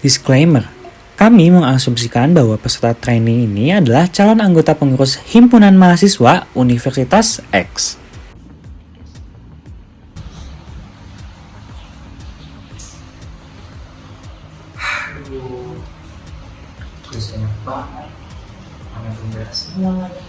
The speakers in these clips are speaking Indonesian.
Disclaimer, kami mengasumsikan bahwa peserta training ini adalah calon anggota pengurus Himpunan Mahasiswa Universitas X. Aduh, tulis banyak banget. Mana belum beres semua lagi.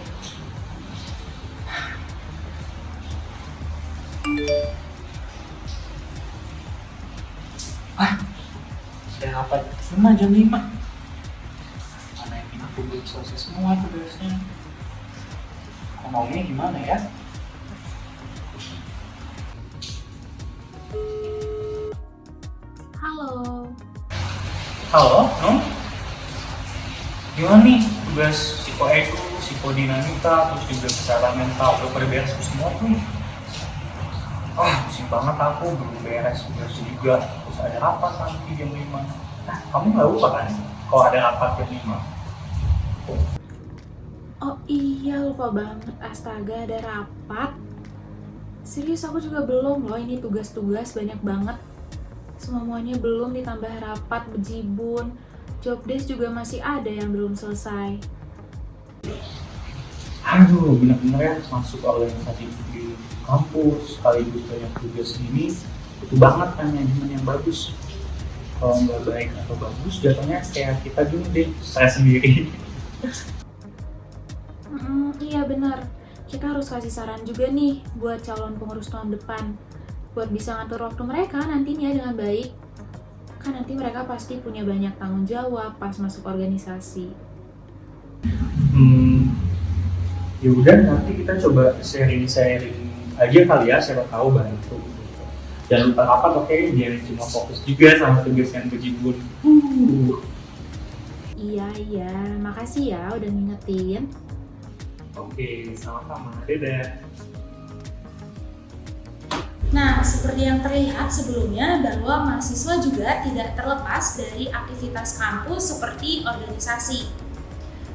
Sudah rapat 5 jam 5. Mana yang aku belum selesai semua tugasnya. Ngomongnya gimana ya? Halo. Halo, Nung? Gimana nih tugas psikoedu, psikodinamika, terus juga kesehatan mental, udah pada beres semua tuh? Pusing banget aku, belum beres tugas juga. Terus ada rapat nanti jam 5. Nah, kamu nggak lupa kan kalau ada rapat jam 5? Oh iya, lupa banget. Astaga, ada rapat. Serius, aku juga belum loh. Ini tugas-tugas banyak banget. Semuanya belum, ditambah rapat, bejibun. Job desk juga masih ada yang belum selesai. Aduh, bener-bener ya masuk organisasi di kampus, sekaligus banyak tugas ini, itu banget kan manajemen yang bagus. Kalau nggak baik atau bagus, jatuhnya kayak kita dulu deh, stres sendiri. Iya benar. Kita harus kasih saran juga nih buat calon pengurus tahun depan. Buat bisa ngatur waktu mereka nantinya dengan baik. Kan nanti mereka pasti punya banyak tanggung jawab pas masuk organisasi. Ya udah, nanti kita coba sharing-sharing aja kali ya, siapa tahu bantu. Jangan lupa rapat, oke? Biar cuma fokus juga sama tugas yang bejibun. Iya, makasih ya udah ngingetin. Oke, sama-sama. Dadah. Nah, seperti yang terlihat sebelumnya bahwa mahasiswa juga tidak terlepas dari aktivitas kampus seperti organisasi.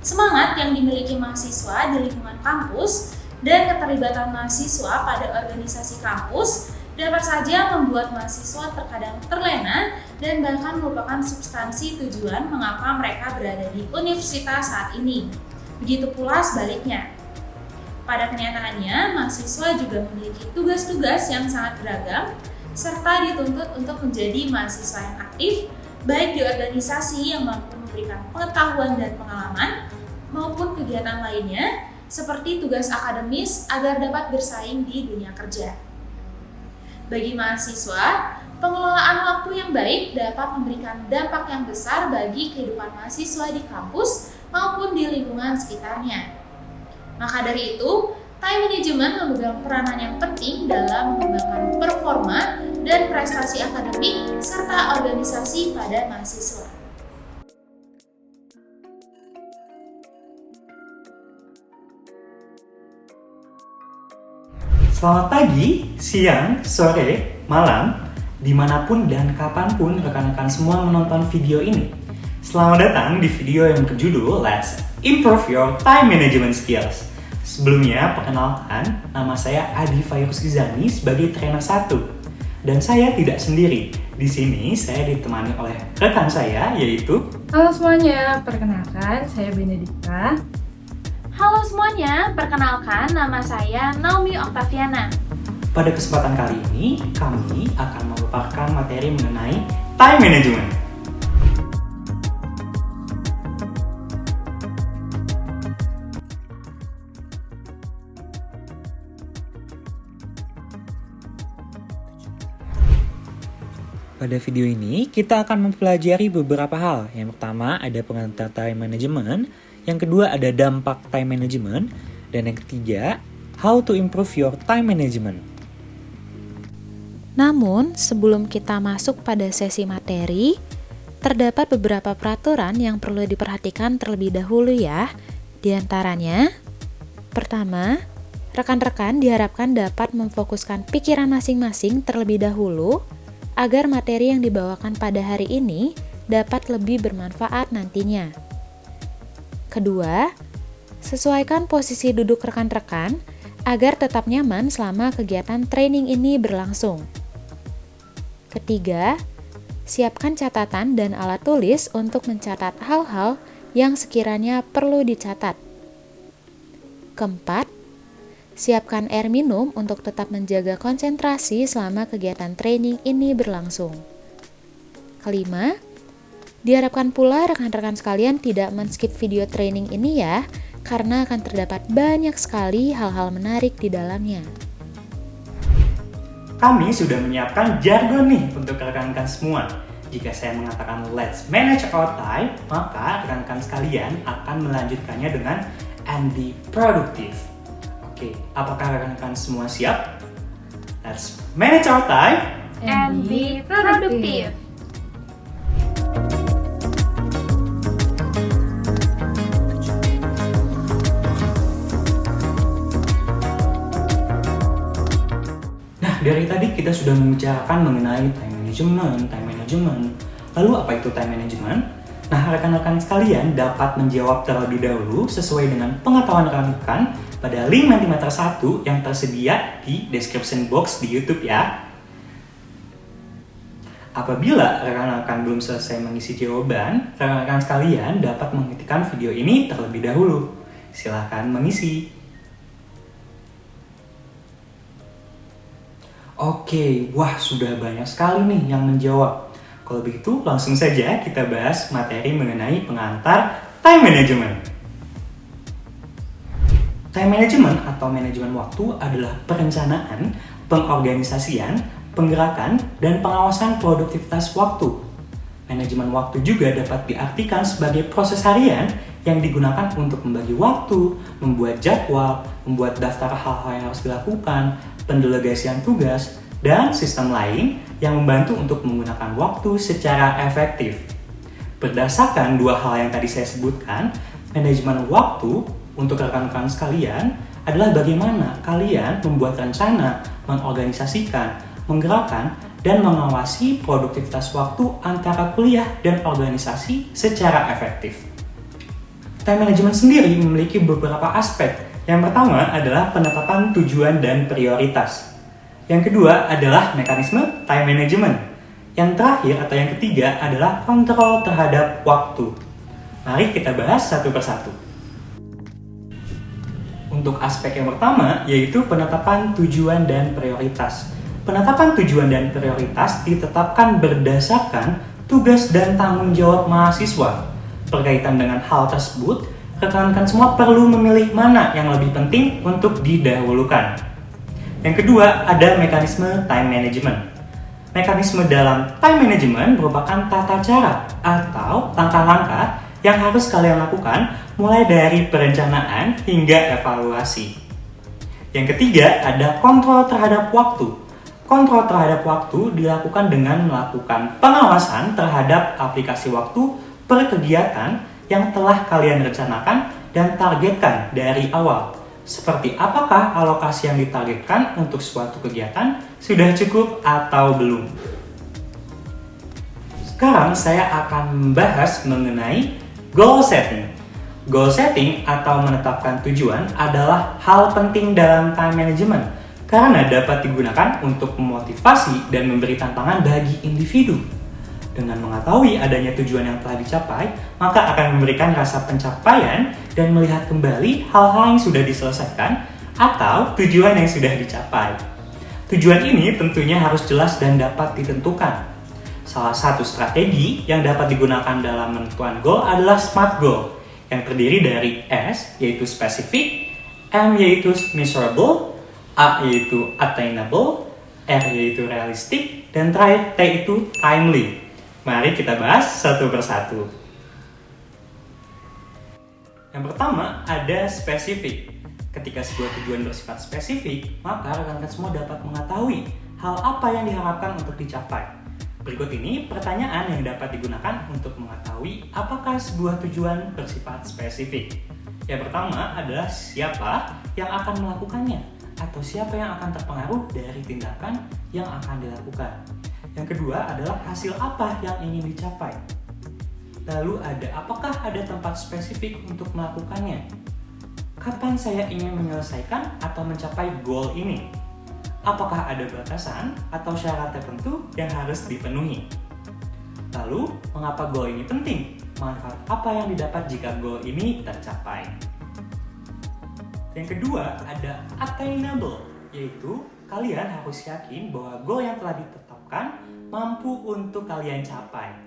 Semangat yang dimiliki mahasiswa di lingkungan kampus dan keterlibatan mahasiswa pada organisasi kampus dapat saja membuat mahasiswa terkadang terlena dan bahkan melupakan substansi tujuan mengapa mereka berada di universitas saat ini. Begitu pula sebaliknya. Pada kenyataannya, mahasiswa juga memiliki tugas-tugas yang sangat beragam serta dituntut untuk menjadi mahasiswa yang aktif baik di organisasi yang mampu memberikan pengetahuan dan pengalaman maupun kegiatan lainnya seperti tugas akademis agar dapat bersaing di dunia kerja. Bagi mahasiswa, pengelolaan waktu yang baik dapat memberikan dampak yang besar bagi kehidupan mahasiswa di kampus maupun di lingkungan sekitarnya. Maka dari itu, time management memegang peranan yang penting dalam mengembangkan performa dan prestasi akademik serta organisasi pada mahasiswa. Selamat pagi, siang, sore, malam, dimanapun dan kapanpun rekan-rekan semua menonton video ini. Selamat datang di video yang berjudul Let's Improve Your Time Management Skills. Sebelumnya, perkenalkan, nama saya Adi Fairuz Gizani sebagai trainer 1. Dan saya tidak sendiri. Di sini saya ditemani oleh rekan saya, yaitu... Halo semuanya, perkenalkan saya Benedikta. Halo semuanya, perkenalkan nama saya Naomi Octaviana. Pada kesempatan kali ini, kami akan memaparkan materi mengenai time management. Pada video ini, kita akan mempelajari beberapa hal. Yang pertama ada pengantar time management, yang kedua ada dampak time management, dan yang ketiga, how to improve your time management. Namun, sebelum kita masuk pada sesi materi, terdapat beberapa peraturan yang perlu diperhatikan terlebih dahulu ya. Di antaranya, pertama, rekan-rekan diharapkan dapat memfokuskan pikiran masing-masing terlebih dahulu agar materi yang dibawakan pada hari ini dapat lebih bermanfaat nantinya. Kedua, sesuaikan posisi duduk rekan-rekan agar tetap nyaman selama kegiatan training ini berlangsung. Ketiga, Siapkan catatan dan alat tulis untuk mencatat hal-hal yang sekiranya perlu dicatat. Keempat, siapkan air minum untuk tetap menjaga konsentrasi selama kegiatan training ini berlangsung. Kelima, diharapkan pula rekan-rekan sekalian tidak men-skip video training ini ya, karena akan terdapat banyak sekali hal-hal menarik di dalamnya. Kami sudah menyiapkan jargon nih untuk rekan-rekan semua. Jika saya mengatakan let's manage our time, maka rekan-rekan sekalian akan melanjutkannya dengan and be productive. Oke, apakah rekan-rekan semua siap? Let's manage our time And be productive. Nah, dari tadi kita sudah membicarakan mengenai time management. Lalu apa itu time management? Nah, rekan-rekan sekalian dapat menjawab terlebih dahulu sesuai dengan pengetahuan rekan-rekan pada link Mentimeter 1 yang tersedia di description box di YouTube ya. Apabila rekan-rekan belum selesai mengisi jawaban, rekan-rekan sekalian dapat menghentikan video ini terlebih dahulu. Silahkan mengisi. Oke, wah sudah banyak sekali nih yang menjawab. Kalau begitu langsung saja kita bahas materi mengenai pengantar time management. Time management atau manajemen waktu adalah perencanaan, pengorganisasian, penggerakan, dan pengawasan produktivitas waktu. Manajemen waktu juga dapat diartikan sebagai proses harian yang digunakan untuk membagi waktu, membuat jadwal, membuat daftar hal-hal yang harus dilakukan, pendelegasian tugas, dan sistem lain yang membantu untuk menggunakan waktu secara efektif. Berdasarkan dua hal yang tadi saya sebutkan, manajemen waktu untuk rekan-rekan sekalian adalah bagaimana kalian membuat rencana, mengorganisasikan, menggerakkan, dan mengawasi produktivitas waktu antara kuliah dan organisasi secara efektif. Time management sendiri memiliki beberapa aspek. Yang pertama adalah penetapan tujuan dan prioritas. Yang kedua adalah mekanisme time management. Yang terakhir atau yang ketiga adalah kontrol terhadap waktu. Mari kita bahas satu persatu. Untuk aspek yang pertama yaitu penetapan tujuan dan prioritas. Penetapan tujuan dan prioritas ditetapkan berdasarkan tugas dan tanggung jawab mahasiswa. Berkaitan dengan hal tersebut, rekan-rekan semua perlu memilih mana yang lebih penting untuk didahulukan. Yang kedua, ada mekanisme time management. Mekanisme dalam time management merupakan tata cara atau langkah-langkah yang harus kalian lakukan mulai dari perencanaan hingga evaluasi. Yang ketiga, ada kontrol terhadap waktu. Kontrol terhadap waktu dilakukan dengan melakukan pengawasan terhadap aplikasi waktu per kegiatan yang telah kalian rencanakan dan targetkan dari awal. Seperti apakah alokasi yang ditargetkan untuk suatu kegiatan sudah cukup atau belum. Sekarang saya akan membahas mengenai goal setting. Goal setting atau menetapkan tujuan adalah hal penting dalam time management karena dapat digunakan untuk memotivasi dan memberi tantangan bagi individu. Dengan mengetahui adanya tujuan yang telah dicapai, maka akan memberikan rasa pencapaian dan melihat kembali hal-hal yang sudah diselesaikan atau tujuan yang sudah dicapai. Tujuan ini tentunya harus jelas dan dapat ditentukan. Salah satu strategi yang dapat digunakan dalam menentukan goal adalah SMART goal, yang terdiri dari S yaitu specific, M yaitu measurable, A yaitu attainable, R yaitu realistic, dan terakhir T itu timely. Mari kita bahas satu persatu. Yang pertama ada spesifik. Ketika sebuah tujuan bersifat spesifik, maka rekan-rekan semua dapat mengetahui hal apa yang diharapkan untuk dicapai. Berikut ini pertanyaan yang dapat digunakan untuk mengetahui apakah sebuah tujuan bersifat spesifik. Yang pertama adalah siapa yang akan melakukannya atau siapa yang akan terpengaruh dari tindakan yang akan dilakukan. Yang kedua adalah hasil apa yang ingin dicapai. Lalu apakah ada tempat spesifik untuk melakukannya? Kapan saya ingin menyelesaikan atau mencapai goal ini? Apakah ada batasan atau syarat tertentu yang harus dipenuhi? Lalu, mengapa goal ini penting? Manfaat apa yang didapat jika goal ini tercapai? Yang kedua, ada attainable, yaitu kalian harus yakin bahwa goal yang telah ditetapkan mampu untuk kalian capai.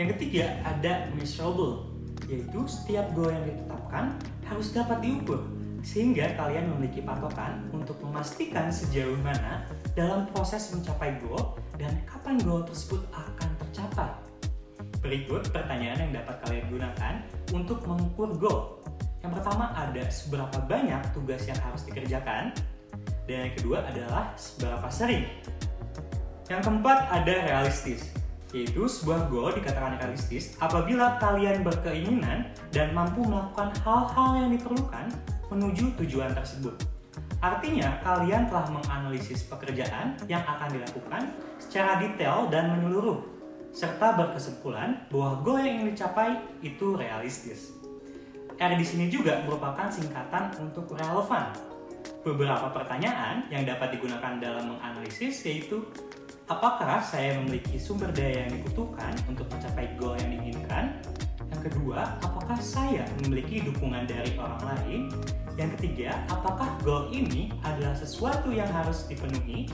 Yang ketiga, ada measurable, yaitu setiap goal yang ditetapkan harus dapat diukur, sehingga kalian memiliki patokan untuk memastikan sejauh mana dalam proses mencapai goal dan kapan goal tersebut akan tercapai. Berikut pertanyaan yang dapat kalian gunakan untuk mengukur goal. Yang pertama ada seberapa banyak tugas yang harus dikerjakan, dan yang kedua adalah seberapa sering. Yang keempat ada realistis, yaitu sebuah goal dikatakan realistis apabila kalian berkeinginan dan mampu melakukan hal-hal yang diperlukan menuju tujuan tersebut. Artinya, kalian telah menganalisis pekerjaan yang akan dilakukan secara detail dan menyeluruh, serta berkesimpulan bahwa goal yang ingin dicapai itu realistis. R di sini juga merupakan singkatan untuk relevan. Beberapa pertanyaan yang dapat digunakan dalam menganalisis yaitu, apakah saya memiliki sumber daya yang dibutuhkan untuk mencapai goal yang diinginkan? Yang kedua, apakah saya memiliki dukungan dari orang lain? Yang ketiga, apakah goal ini adalah sesuatu yang harus dipenuhi?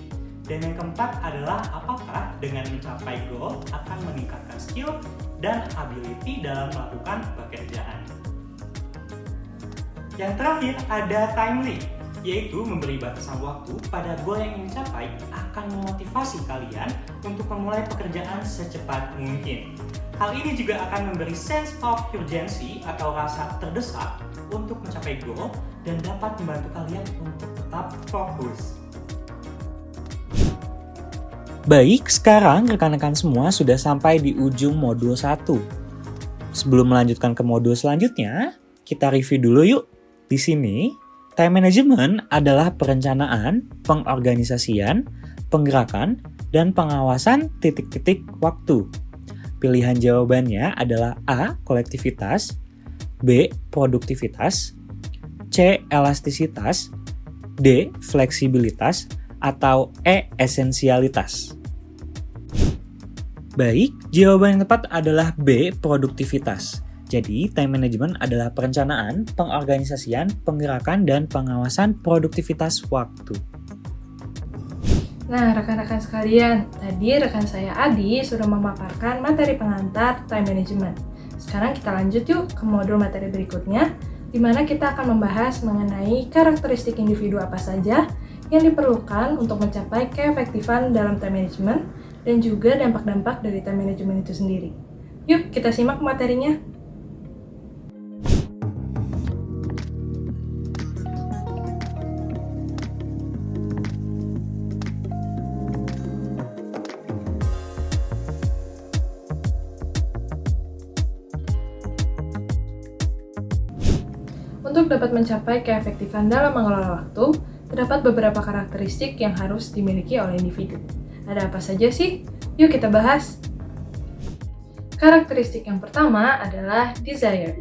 Dan yang keempat adalah apakah dengan mencapai goal akan meningkatkan skill dan ability dalam melakukan pekerjaan. Yang terakhir ada timely, yaitu memberi batasan waktu pada goal yang ingin dicapai akan memotivasi kalian untuk memulai pekerjaan secepat mungkin. Hal ini juga akan memberi sense of urgency atau rasa terdesak untuk mencapai goal dan dapat membantu kalian untuk tetap fokus. Baik, sekarang rekan-rekan semua sudah sampai di ujung modul 1. Sebelum melanjutkan ke modul selanjutnya, kita review dulu yuk. Di sini, time management adalah perencanaan, pengorganisasian, penggerakan, dan pengawasan titik-titik waktu. Pilihan jawabannya adalah A. Kolektivitas, B. Produktivitas, C. Elastisitas, D. Fleksibilitas, atau E. Esensialitas. Baik, jawaban yang tepat adalah B. Produktivitas. Jadi, time management adalah perencanaan, pengorganisasian, penggerakan, dan pengawasan produktivitas waktu. Nah, rekan-rekan sekalian, tadi rekan saya Adi sudah memaparkan materi pengantar time management. Sekarang kita lanjut yuk ke modul materi berikutnya, di mana kita akan membahas mengenai karakteristik individu apa saja yang diperlukan untuk mencapai keefektifan dalam time management dan juga dampak-dampak dari time management itu sendiri. Yuk, kita simak materinya. Untuk dapat mencapai keefektifan dalam mengelola waktu, terdapat beberapa karakteristik yang harus dimiliki oleh individu. Ada apa saja sih? Yuk kita bahas. Karakteristik yang pertama adalah desire,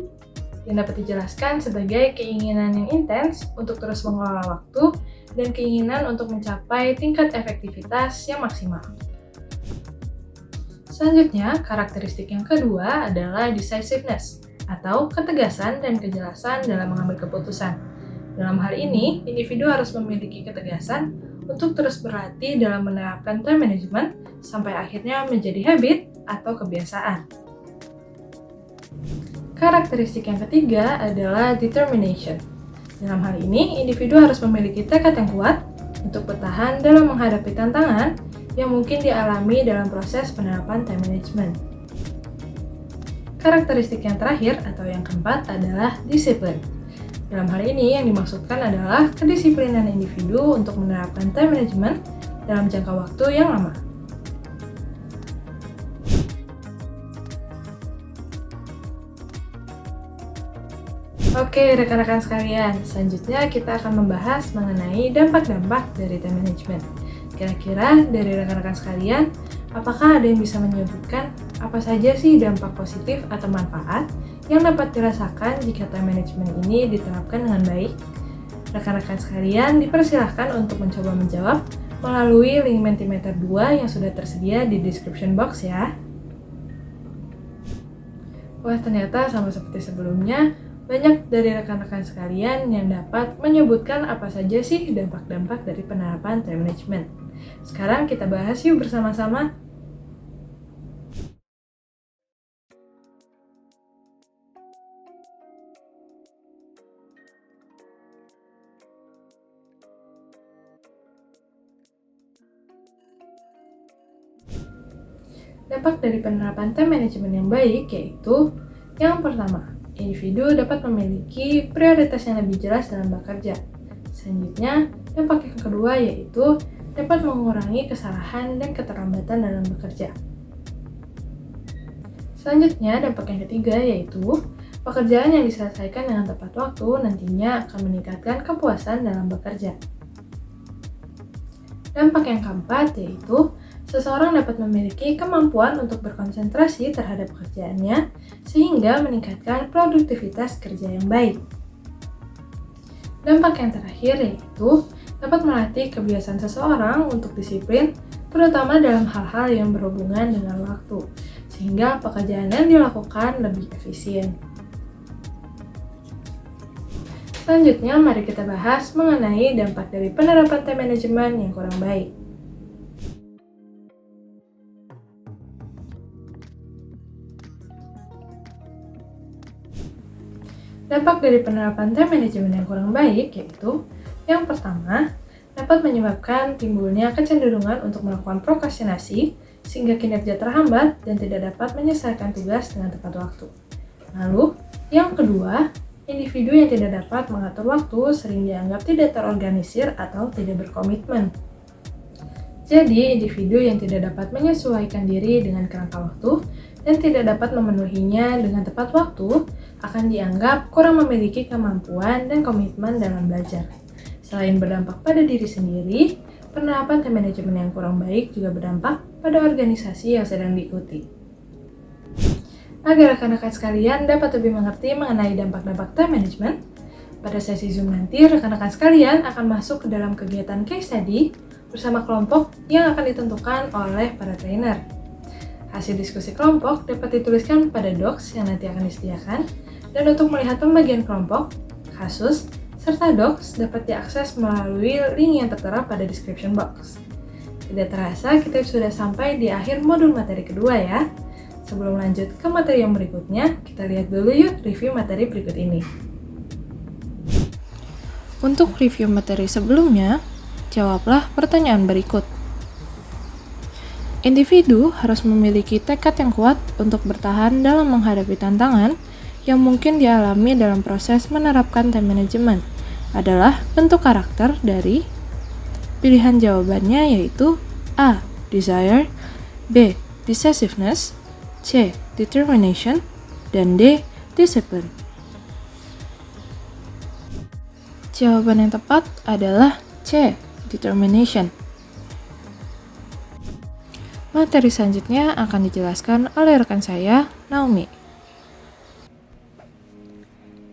yang dapat dijelaskan sebagai keinginan yang intens untuk terus mengelola waktu dan keinginan untuk mencapai tingkat efektivitas yang maksimal. Selanjutnya, karakteristik yang kedua adalah decisiveness, atau ketegasan dan kejelasan dalam mengambil keputusan. Dalam hal ini, individu harus memiliki ketegasan untuk terus berlatih dalam menerapkan time management sampai akhirnya menjadi habit atau kebiasaan. Karakteristik yang ketiga adalah determination. Dalam hal ini, individu harus memiliki tekad yang kuat untuk bertahan dalam menghadapi tantangan yang mungkin dialami dalam proses penerapan time management. Karakteristik yang terakhir atau yang keempat adalah disiplin. Dalam hal ini yang dimaksudkan adalah kedisiplinan individu untuk menerapkan time management dalam jangka waktu yang lama. Oke, rekan-rekan sekalian, selanjutnya kita akan membahas mengenai dampak-dampak dari time management. Kira-kira dari rekan-rekan sekalian, apakah ada yang bisa menyebutkan apa saja sih dampak positif atau manfaat yang dapat dirasakan jika time management ini diterapkan dengan baik? Rekan-rekan sekalian dipersilahkan untuk mencoba menjawab melalui link Mentimeter 2 yang sudah tersedia di description box ya. Wah, ternyata sama seperti sebelumnya, banyak dari rekan-rekan sekalian yang dapat menyebutkan apa saja sih dampak-dampak dari penerapan time management. Sekarang kita bahas yuk bersama-sama. Dampak dari penerapan time management yang baik yaitu yang pertama, individu dapat memiliki prioritas yang lebih jelas dalam bekerja. Selanjutnya, dampak yang kedua yaitu dapat mengurangi kesalahan dan keterlambatan dalam bekerja. Selanjutnya, dampak yang ketiga yaitu pekerjaan yang diselesaikan dengan tepat waktu nantinya akan meningkatkan kepuasan dalam bekerja. Dampak yang keempat yaitu seseorang dapat memiliki kemampuan untuk berkonsentrasi terhadap pekerjaannya sehingga meningkatkan produktivitas kerja yang baik. Dampak yang terakhir yaitu dapat melatih kebiasaan seseorang untuk disiplin, terutama dalam hal-hal yang berhubungan dengan waktu, sehingga pekerjaan yang dilakukan lebih efisien. Selanjutnya, mari kita bahas mengenai dampak dari penerapan time management yang kurang baik. Dampak dari penerapan time management yang kurang baik yaitu yang pertama, dapat menyebabkan timbulnya kecenderungan untuk melakukan prokrastinasi sehingga kinerja terhambat dan tidak dapat menyelesaikan tugas dengan tepat waktu. Lalu, yang kedua, individu yang tidak dapat mengatur waktu sering dianggap tidak terorganisir atau tidak berkomitmen. Jadi, individu yang tidak dapat menyesuaikan diri dengan kerangka waktu dan tidak dapat memenuhinya dengan tepat waktu akan dianggap kurang memiliki kemampuan dan komitmen dalam belajar. Selain berdampak pada diri sendiri, penerapan time management yang kurang baik juga berdampak pada organisasi yang sedang diikuti. Agar rekan-rekan sekalian dapat lebih mengerti mengenai dampak-dampak time management, pada sesi Zoom nanti rekan-rekan sekalian akan masuk ke dalam kegiatan case study bersama kelompok yang akan ditentukan oleh para trainer. Hasil diskusi kelompok dapat dituliskan pada docs yang nanti akan disediakan, dan untuk melihat pembagian kelompok, kasus, serta docs dapat diakses melalui link yang tertera pada description box. Tidak terasa, kita sudah sampai di akhir modul materi kedua ya. Sebelum lanjut ke materi yang berikutnya, kita lihat dulu yuk review materi berikut ini. Untuk review materi sebelumnya, jawablah pertanyaan berikut. Individu harus memiliki tekad yang kuat untuk bertahan dalam menghadapi tantangan yang mungkin dialami dalam proses menerapkan time management adalah bentuk karakter dari pilihan jawabannya yaitu A. Desire, B. Decisiveness, C. Determination, dan D. Discipline. Jawaban yang tepat adalah C. Determination. Materi selanjutnya akan dijelaskan oleh rekan saya, Naomi.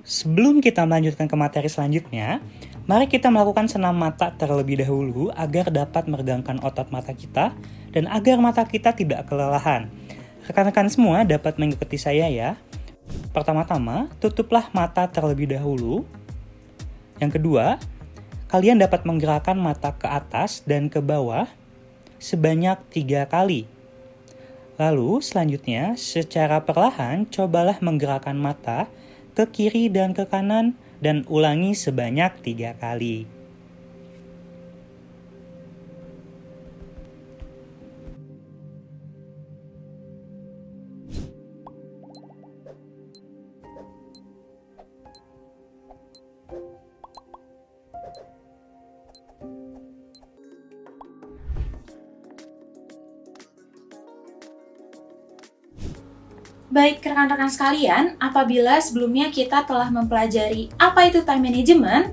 Sebelum kita melanjutkan ke materi selanjutnya, mari kita melakukan senam mata terlebih dahulu agar dapat meregangkan otot mata kita dan agar mata kita tidak kelelahan. Rekan-rekan semua dapat mengikuti saya ya. Pertama-tama, tutuplah mata terlebih dahulu. Yang kedua, kalian dapat menggerakkan mata ke atas dan ke bawah sebanyak 3 kali. Lalu selanjutnya secara perlahan cobalah menggerakkan mata ke kiri dan ke kanan dan ulangi sebanyak 3 kali. Baik rekan-rekan sekalian, apabila sebelumnya kita telah mempelajari apa itu time management,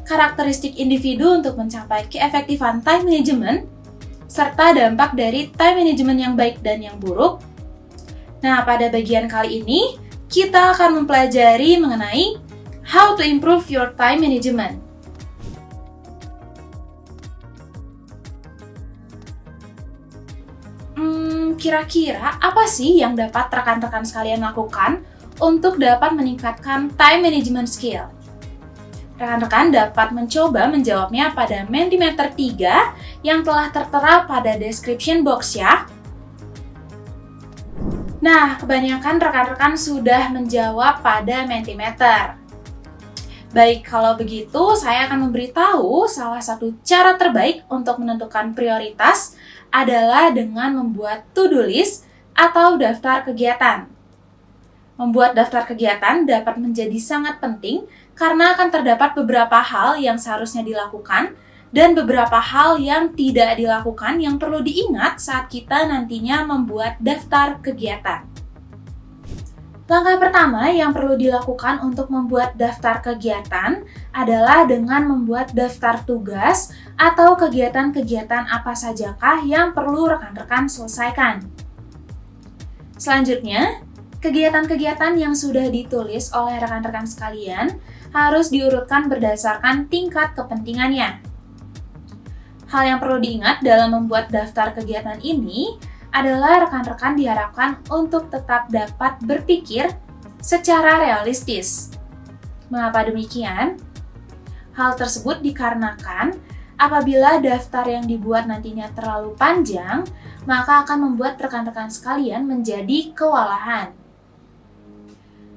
karakteristik individu untuk mencapai keefektifan time management, serta dampak dari time management yang baik dan yang buruk. Nah, pada bagian kali ini, kita akan mempelajari mengenai how to improve your time management. Kira-kira apa sih yang dapat rekan-rekan sekalian lakukan untuk dapat meningkatkan time management skill. Rekan-rekan dapat mencoba menjawabnya pada Mentimeter 3 yang telah tertera pada description box ya. Nah, kebanyakan rekan-rekan sudah menjawab pada Mentimeter. Baik, kalau begitu saya akan memberitahu salah satu cara terbaik untuk menentukan prioritas adalah dengan membuat to-do list atau daftar kegiatan. Membuat daftar kegiatan dapat menjadi sangat penting karena akan terdapat beberapa hal yang seharusnya dilakukan dan beberapa hal yang tidak dilakukan yang perlu diingat saat kita nantinya membuat daftar kegiatan. Langkah pertama yang perlu dilakukan untuk membuat daftar kegiatan adalah dengan membuat daftar tugas atau kegiatan-kegiatan apa sajakah yang perlu rekan-rekan selesaikan. Selanjutnya, kegiatan-kegiatan yang sudah ditulis oleh rekan-rekan sekalian harus diurutkan berdasarkan tingkat kepentingannya. Hal yang perlu diingat dalam membuat daftar kegiatan ini adalah rekan-rekan diharapkan untuk tetap dapat berpikir secara realistis. Mengapa demikian? Hal tersebut dikarenakan apabila daftar yang dibuat nantinya terlalu panjang, maka akan membuat rekan-rekan sekalian menjadi kewalahan.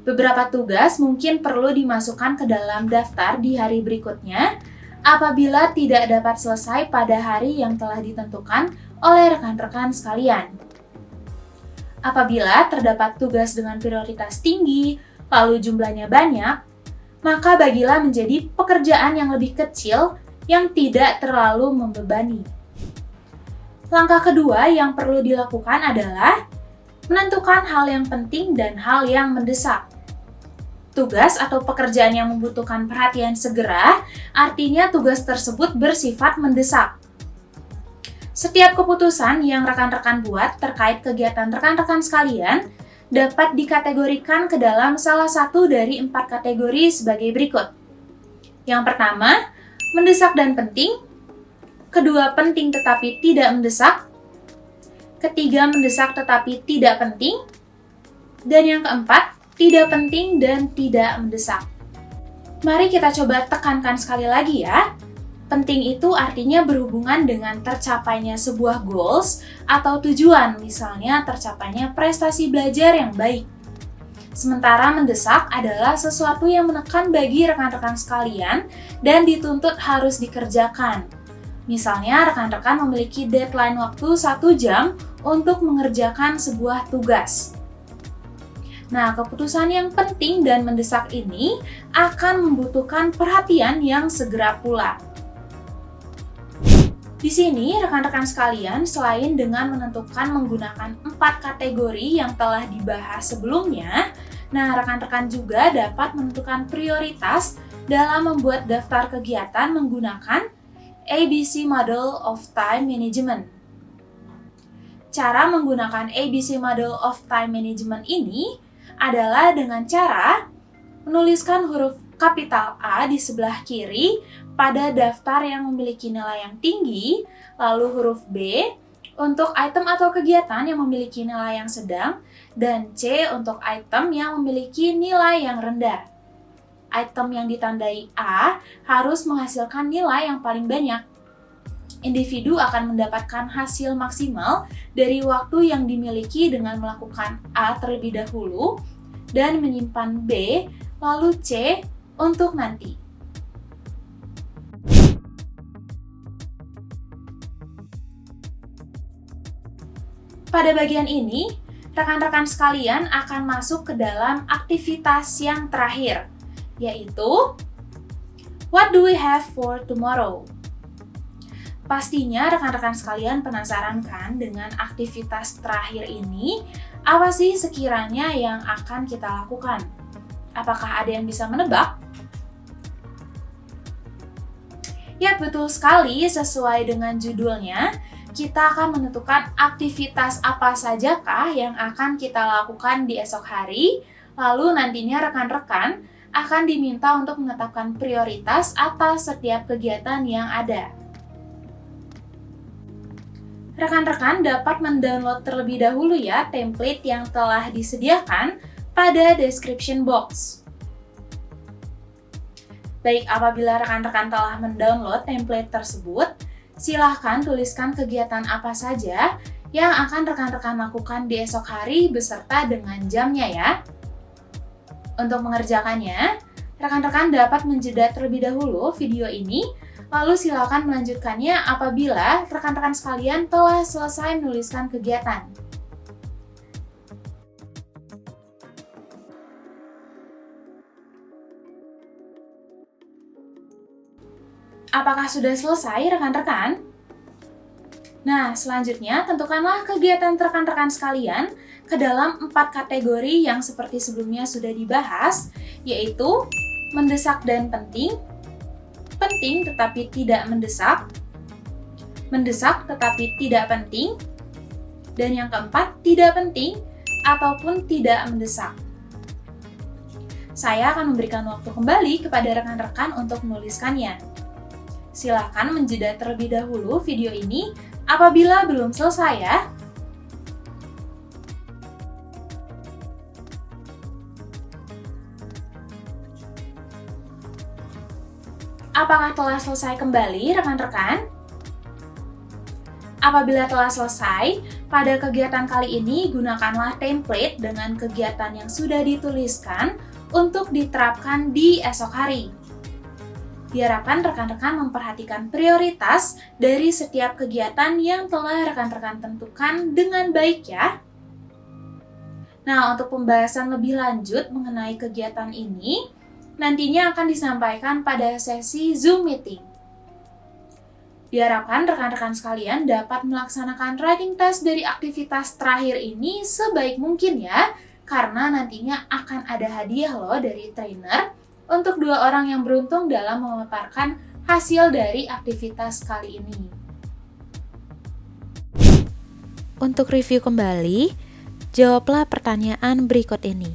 Beberapa tugas mungkin perlu dimasukkan ke dalam daftar di hari berikutnya apabila tidak dapat selesai pada hari yang telah ditentukan oleh rekan-rekan sekalian. Apabila terdapat tugas dengan prioritas tinggi, lalu jumlahnya banyak, maka bagilah menjadi pekerjaan yang lebih kecil yang tidak terlalu membebani. Langkah kedua yang perlu dilakukan adalah menentukan hal yang penting dan hal yang mendesak. Tugas atau pekerjaan yang membutuhkan perhatian segera, artinya tugas tersebut bersifat mendesak. Setiap keputusan yang rekan-rekan buat terkait kegiatan rekan-rekan sekalian dapat dikategorikan ke dalam salah satu dari 4 kategori sebagai berikut. Yang pertama, mendesak dan penting. Kedua, penting tetapi tidak mendesak. Ketiga, mendesak tetapi tidak penting. Dan yang keempat, tidak penting dan tidak mendesak. Mari kita coba tekankan sekali lagi ya. Penting itu artinya berhubungan dengan tercapainya sebuah goals atau tujuan, misalnya tercapainya prestasi belajar yang baik. Sementara mendesak adalah sesuatu yang menekan bagi rekan-rekan sekalian dan dituntut harus dikerjakan. Misalnya rekan-rekan memiliki deadline waktu 1 jam untuk mengerjakan sebuah tugas. Nah, keputusan yang penting dan mendesak ini akan membutuhkan perhatian yang segera pula. Di sini, rekan-rekan sekalian, selain dengan menentukan menggunakan 4 kategori yang telah dibahas sebelumnya, nah rekan-rekan juga dapat menentukan prioritas dalam membuat daftar kegiatan menggunakan ABC Model of Time Management. Cara menggunakan ABC Model of Time Management ini adalah dengan cara menuliskan huruf kapital A di sebelah kiri pada daftar yang memiliki nilai yang tinggi, lalu huruf B untuk item atau kegiatan yang memiliki nilai yang sedang, dan C untuk item yang memiliki nilai yang rendah. Item yang ditandai A harus menghasilkan nilai yang paling banyak. Individu akan mendapatkan hasil maksimal dari waktu yang dimiliki dengan melakukan A terlebih dahulu dan menyimpan B, lalu C untuk nanti. Pada bagian ini, rekan-rekan sekalian akan masuk ke dalam aktivitas yang terakhir, yaitu What do we have for tomorrow? Pastinya rekan-rekan sekalian penasaran kan dengan aktivitas terakhir ini, apa sih sekiranya yang akan kita lakukan? Apakah ada yang bisa menebak? Ya, betul sekali, sesuai dengan judulnya, kita akan menentukan aktivitas apa sajakah yang akan kita lakukan di esok hari, lalu nantinya rekan-rekan akan diminta untuk menetapkan prioritas atas setiap kegiatan yang ada. Rekan-rekan dapat mendownload terlebih dahulu ya template yang telah disediakan pada description box. Baik, apabila rekan-rekan telah mendownload template tersebut, silahkan tuliskan kegiatan apa saja yang akan rekan-rekan lakukan di esok hari beserta dengan jamnya ya. Untuk mengerjakannya, rekan-rekan dapat menjeda terlebih dahulu video ini, lalu silakan melanjutkannya apabila rekan-rekan sekalian telah selesai menuliskan kegiatan. Apakah sudah selesai rekan-rekan? Nah, selanjutnya tentukanlah kegiatan rekan-rekan sekalian ke dalam 4 kategori yang seperti sebelumnya sudah dibahas, yaitu mendesak dan penting, penting tetapi tidak mendesak, mendesak tetapi tidak penting, dan yang keempat, tidak penting ataupun tidak mendesak. Saya akan memberikan waktu kembali kepada rekan-rekan untuk menuliskannya. Silakan menjeda terlebih dahulu video ini apabila belum selesai ya. Apakah telah selesai kembali rekan-rekan? Apabila telah selesai, pada kegiatan kali ini gunakanlah template dengan kegiatan yang sudah dituliskan untuk diterapkan di esok hari. Diharapkan rekan-rekan memperhatikan prioritas dari setiap kegiatan yang telah rekan-rekan tentukan dengan baik ya. Nah, untuk pembahasan lebih lanjut mengenai kegiatan ini, nantinya akan disampaikan pada sesi Zoom meeting. Diharapkan rekan-rekan sekalian dapat melaksanakan writing test dari aktivitas terakhir ini sebaik mungkin ya, karena nantinya akan ada hadiah loh dari trainer untuk 2 orang yang beruntung dalam memaparkan hasil dari aktivitas kali ini. Untuk review kembali, jawablah pertanyaan berikut ini.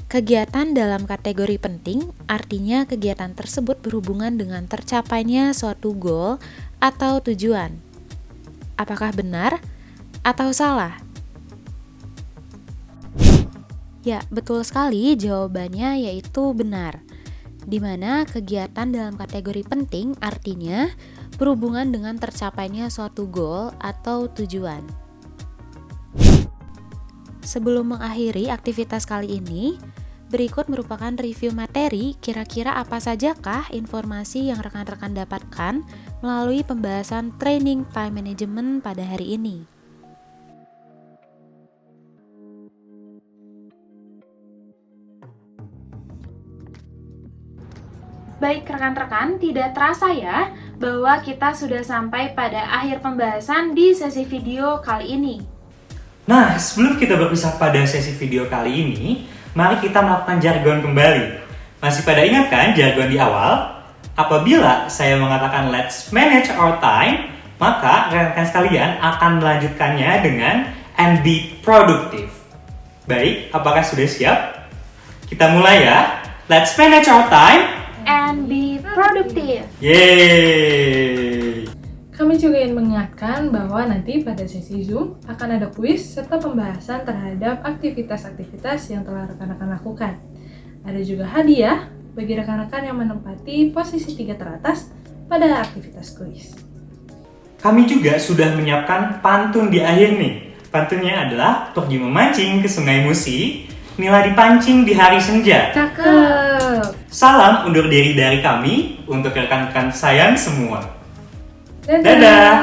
Kegiatan dalam kategori penting artinya kegiatan tersebut berhubungan dengan tercapainya suatu goal atau tujuan. Apakah benar atau salah? Ya, betul sekali jawabannya yaitu benar. Di mana kegiatan dalam kategori penting artinya berhubungan dengan tercapainya suatu goal atau tujuan. Sebelum mengakhiri aktivitas kali ini, berikut merupakan review materi kira-kira apa sajakah informasi yang rekan-rekan dapatkan melalui pembahasan training time management pada hari ini. Baik rekan-rekan, tidak terasa ya bahwa kita sudah sampai pada akhir pembahasan di sesi video kali ini. Nah, sebelum kita berpisah pada sesi video kali ini, mari kita melakukan jargon kembali. Masih pada ingat kan jargon di awal? Apabila saya mengatakan let's manage our time, maka rekan-rekan sekalian akan melanjutkannya dengan and be productive. Baik, apakah sudah siap? Kita mulai ya. Let's manage our time And be productive. Yeay! Kami juga ingin mengingatkan bahwa nanti pada sesi Zoom akan ada kuis serta pembahasan terhadap aktivitas-aktivitas yang telah rekan-rekan lakukan. Ada juga hadiah bagi rekan-rekan yang menempati posisi 3 teratas pada aktivitas kuis. Kami juga sudah menyiapkan pantun di akhir nih. Pantunnya adalah pergi memancing ke Sungai Musi, nila dipancing di hari senja. Cakep! Salam undur diri dari kami untuk rekan-rekan sayang semua. Dadah! Dadah!